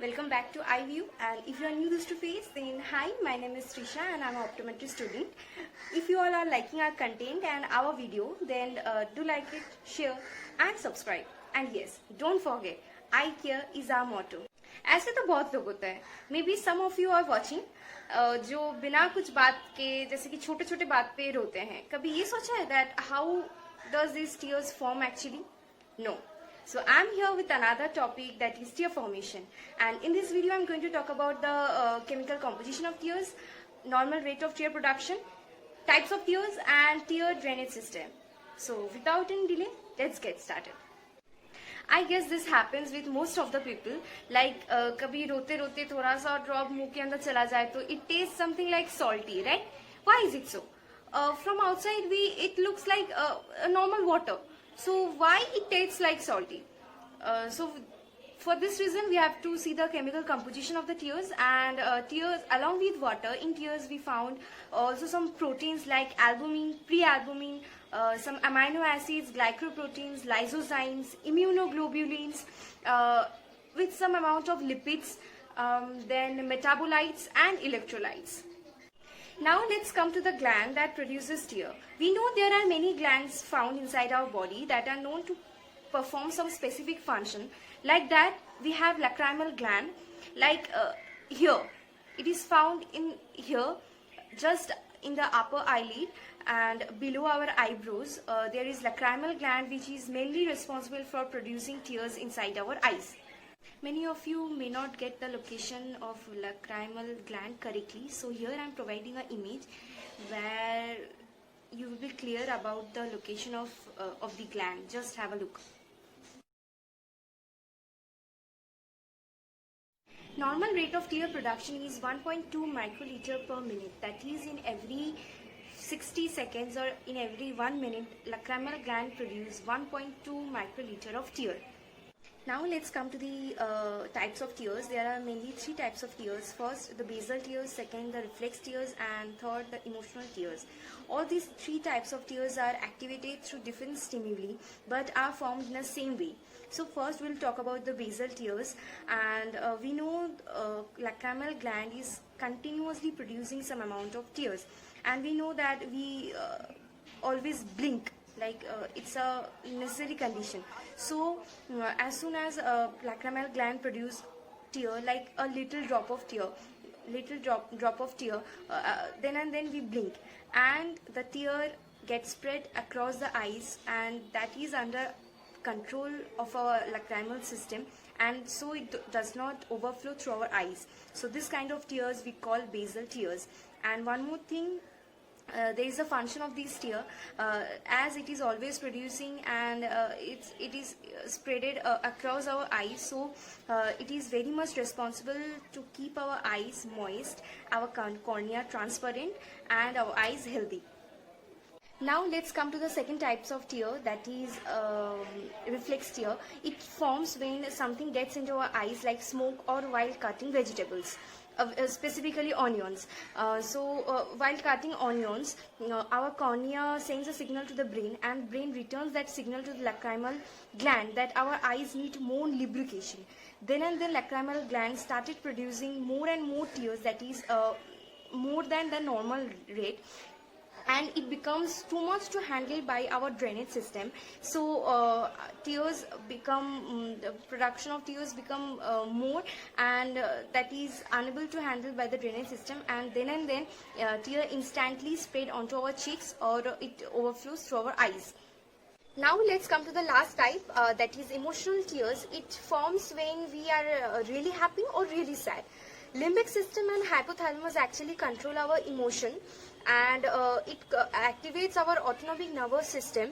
Welcome back to iView, and if you are new to this face, then hi, my name is Trisha and I'm an optometry student. If you all are liking our content and our video, then do like it, share and subscribe. And yes, don't forget, I care is our motto. ऐसे तो बहुत लोग होते हैं, maybe some of you are watching, जो बिना कुछ बात के जैसे कि छोटे छोटे बात पे रोते हैं. कभी ये सोचा है that how does this tears form actually? No. So I'm here with another topic, that is tear formation, and in this video I'm going to talk about the chemical composition of tears, normal rate of tear production, types of tears and tear drainage system. So without any delay, let's get started. I guess this happens with most of the people, like कभी रोते रोते थोड़ा सा drop मुंह के अंदर चला जाए तो it tastes something like salty, right? Why is it so? From outside it looks like a normal water. So why it tastes like salty? So for this reason we have to see the chemical composition of the tears, and tears along with water. In tears we found also some proteins like albumin, prealbumin, some amino acids, glycoproteins, lysozymes, immunoglobulins, with some amount of lipids, then metabolites and electrolytes. Now let's come to the gland that produces tear. We know there are many glands found inside our body that are known to perform some specific function. Like that, we have lacrimal gland. Like here, it is found in here, just in the upper eyelid and below our eyebrows. There is lacrimal gland, which is mainly responsible for producing tears inside our eyes. Many of you may not get the location of lacrimal gland correctly, so here I am providing an image where you will be clear about the location of the gland. Just have a look. Normal rate of tear production is 1.2 microliter per minute. That is, in every 60 seconds or in every 1 minute, lacrimal gland produces 1.2 microliter of tear. Now let's come to the types of tears. There are mainly three types of tears. First, the basal tears, second, the reflex tears, and third, the emotional tears. All these three types of tears are activated through different stimuli but are formed in the same way. So first we'll talk about the basal tears, and we know lacrimal gland is continuously producing some amount of tears, and we know that we always blink, like it's a necessary condition. So as soon as lacrimal gland produce tear, like a little drop of tear, then and then we blink, and the tear gets spread across the eyes, and that is under control of our lacrimal system, and so it does not overflow through our eyes. So this kind of tears we call basal tears. And one more thing, there is a function of this tear, as it is always producing, and it is spreaded across our eyes, so it is very much responsible to keep our eyes moist, our cornea transparent, and our eyes healthy. Now let's come to the second types of tear, that is reflex tear. It forms when something gets into our eyes, like smoke or while cutting vegetables. Specifically onions. While cutting onions, our cornea sends a signal to the brain, and brain returns that signal to the lacrimal gland that our eyes need more lubrication. Then and then lacrimal gland started producing more and more tears, that is more than the normal rate, and it becomes too much to handle by our drainage system. So tears become the production of tears become more, and that is unable to handle by the drainage system, and then tear instantly spread onto our cheeks, or it overflows through our eyes. Now let's come to the last type, that is emotional tears. It forms when we are really happy or really sad. Limbic system and hypothalamus actually control our emotion, and it activates our autonomic nervous system,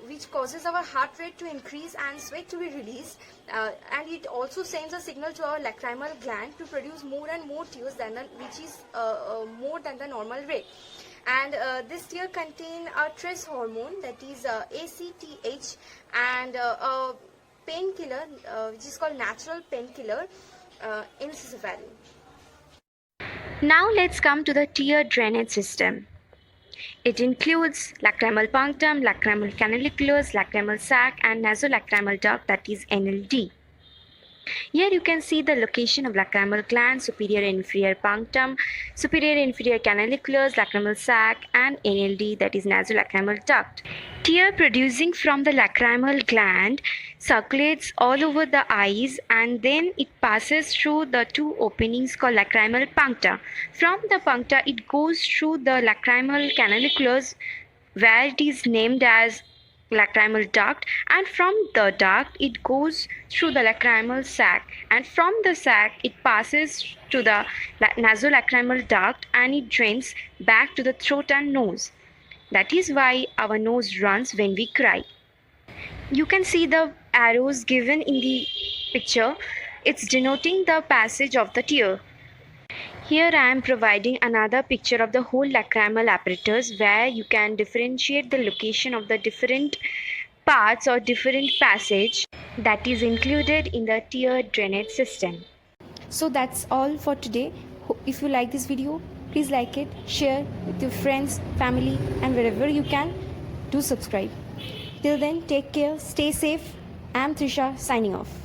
which causes our heart rate to increase and sweat to be released, and it also sends a signal to our lacrimal gland to produce more and more tears which is more than the normal rate. And this tear contain a stress hormone, that is ACTH, and a painkiller which is called natural painkiller, enoxaparin. Now let's come to the tear drainage system. It includes lacrimal punctum, lacrimal canaliculus, lacrimal sac, and nasolacrimal duct, that is NLD. Here you can see the location of lacrimal gland, superior and inferior punctum, superior and inferior canaliculus, lacrimal sac, and NLD, that is nasolacrimal duct. Tear producing from the lacrimal gland circulates all over the eyes and then it passes through the two openings called lacrimal puncta. From the puncta it goes through the lacrimal canaliculus where it is named as lacrimal duct, and from the duct it goes through the lacrimal sac, and from the sac it passes to the nasolacrimal duct and it drains back to the throat and nose. That is why our nose runs when we cry. You can see the arrows given in the picture. It's denoting the passage of the tear. Here I am providing another picture of the whole lacrimal apparatus where you can differentiate the location of the different parts or different passage that is included in the tear drainage system. So that's all for today. If you like this video, please like it, share with your friends, family, and wherever you can, do subscribe. Till then, take care, stay safe. I'm Trisha signing off.